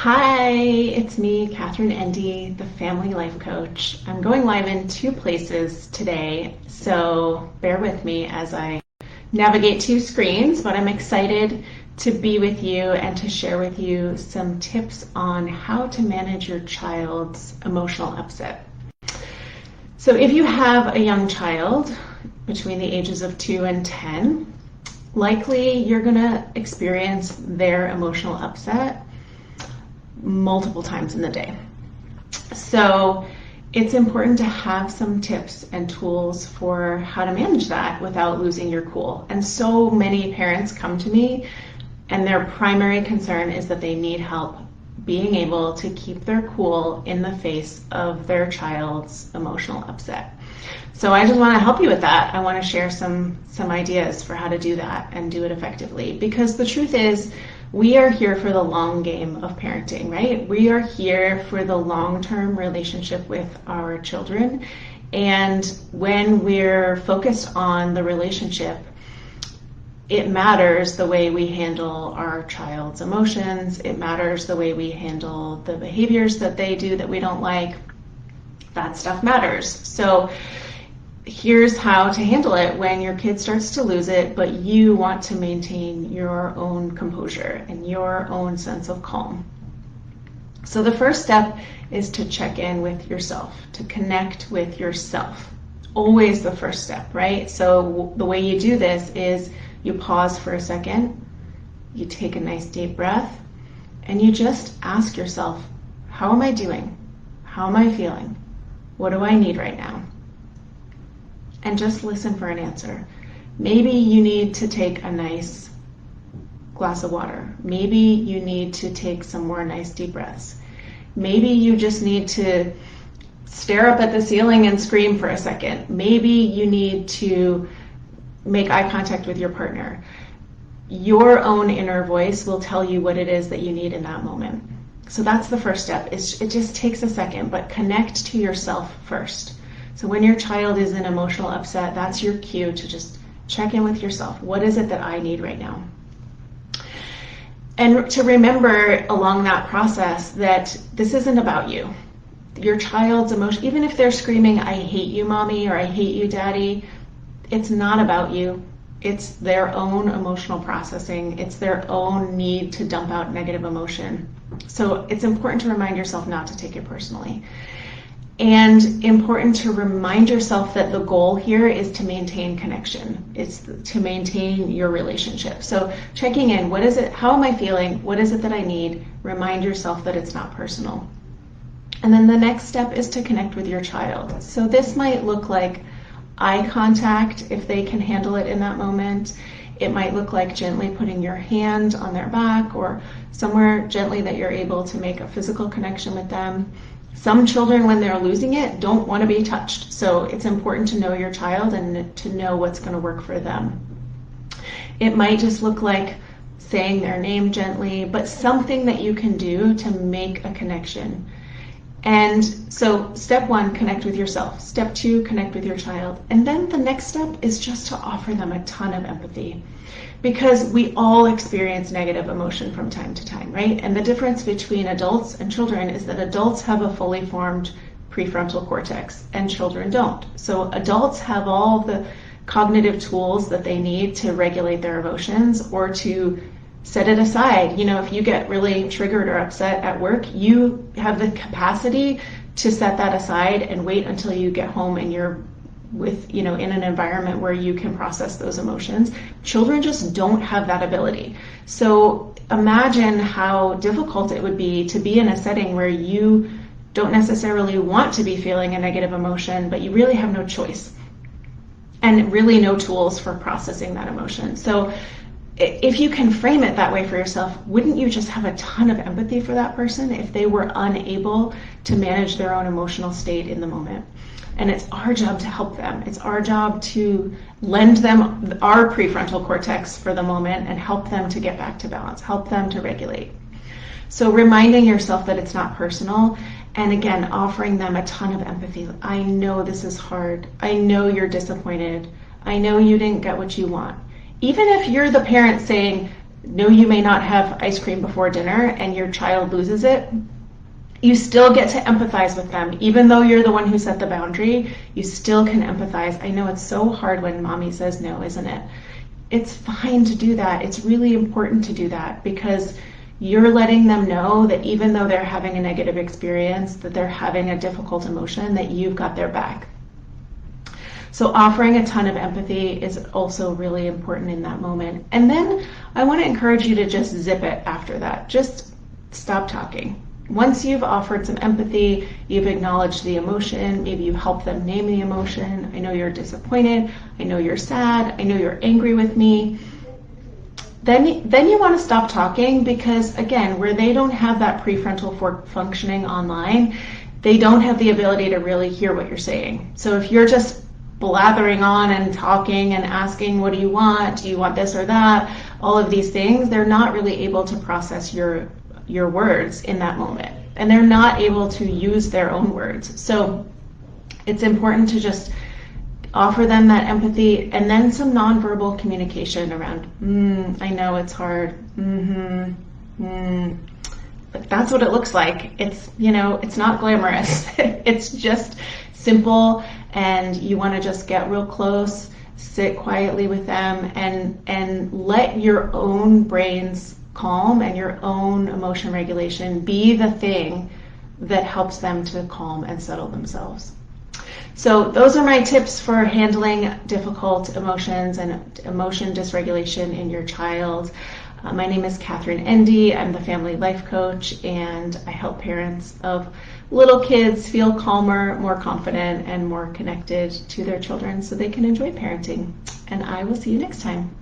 Hi, it's me, Catherine Endy, the Family Life Coach. I'm going live in two places today, so bear with me as I navigate two screens, but I'm excited to be with you and to share with you some tips on how to manage your child's emotional upset. So if you have a young child between the ages of 2 and 10, likely you're going to experience their emotional upset multiple times in the day. So it's important to have some tips and tools for how to manage that without losing your cool. And so many parents come to me and their primary concern is that they need help being able to keep their cool in the face of their child's emotional upset. So I just want to help you with that. I want to share some ideas for how to do that and do it effectively, because the truth is we are here for the long game of parenting, right? We are here for the long-term relationship with our children. And when we're focused on the relationship, it matters the way we handle our child's emotions. It matters the way we handle the behaviors that they do that we don't like. That stuff matters. So here's how to handle it when your kid starts to lose it, but you want to maintain your own composure and your own sense of calm. So the first step is to check in with yourself, to connect with yourself. Always the first step, right? So the way you do this is you pause for a second, you take a nice deep breath, and you just ask yourself, how am I doing? How am I feeling? What do I need right now? And just listen for an answer. Maybe you need to take a nice glass of water. Maybe you need to take some more nice deep breaths. Maybe you just need to stare up at the ceiling and scream for a second. Maybe you need to make eye contact with your partner. Your own inner voice will tell you what it is that you need in that moment. So that's the first step. It just takes a second, but connect to yourself first. So when your child is in emotional upset, that's your cue to just check in with yourself. What is it that I need right now? And to remember along that process that this isn't about you. Your child's emotion, even if they're screaming, I hate you, mommy, or I hate you, daddy, it's not about you. It's their own emotional processing. It's their own need to dump out negative emotion. So it's important to remind yourself not to take it personally. And important to remind yourself that the goal here is to maintain connection. It's to maintain your relationship. So checking in, what is it? How am I feeling? What is it that I need? Remind yourself that it's not personal. And then the next step is to connect with your child. So this might look like eye contact if they can handle it in that moment. It might look like gently putting your hand on their back or somewhere gently that you're able to make a physical connection with them. Some children, when they're losing it, don't want to be touched. So it's important to know your child and to know what's going to work for them. It might just look like saying their name gently, but something that you can do to make a connection. And so step 1, connect with yourself. Step 2, connect with your child. And then the next step is just to offer them a ton of empathy, because we all experience negative emotion from time to time, right? And the difference between adults and children is that adults have a fully formed prefrontal cortex and children don't. So adults have all the cognitive tools that they need to regulate their emotions or to set it aside. You know, if you get really triggered or upset at work, you have the capacity to set that aside and wait until you get home and you're in an environment where you can process those emotions. Children just don't have that ability. So imagine how difficult it would be to be in a setting where you don't necessarily want to be feeling a negative emotion, but you really have no choice and really no tools for processing that emotion. So if you can frame it that way for yourself, wouldn't you just have a ton of empathy for that person if they were unable to manage their own emotional state in the moment? And it's our job to help them. It's our job to lend them our prefrontal cortex for the moment and help them to get back to balance, help them to regulate. So reminding yourself that it's not personal, and again, offering them a ton of empathy. I know this is hard. I know you're disappointed. I know you didn't get what you want. Even if you're the parent saying, know you may not have ice cream before dinner and your child loses it, you still get to empathize with them. Even though you're the one who set the boundary, you still can empathize. I know it's so hard when mommy says no, isn't it? It's fine to do that. It's really important to do that because you're letting them know that even though they're having a negative experience, that they're having a difficult emotion, that you've got their back. So offering a ton of empathy is also really important in that moment. And then I want to encourage you to just zip it after that. Just stop talking. Once you've offered some empathy, you've acknowledged the emotion, maybe you help them name the emotion. I know you're disappointed. I know you're sad. I know you're angry with me. Then you want to stop talking because, again, where they don't have that prefrontal functioning online, they don't have the ability to really hear what you're saying. So if you're just blathering on and talking and asking, what do you want? Do you want this or that? All of these things, they're not really able to process your words in that moment. And they're not able to use their own words. So it's important to just offer them that empathy and then some nonverbal communication around, I know it's hard. But that's what it looks like. It's, it's not glamorous. It's just simple, and you want to just get real close, sit quietly with them, and let your own brains calm and your own emotion regulation be the thing that helps them to calm and settle themselves. So those are my tips for handling difficult emotions and emotion dysregulation in your child. My name is Catherine Endy. I'm the family life coach, and I help parents of little kids feel calmer, more confident, and more connected to their children so they can enjoy parenting. And I will see you next time.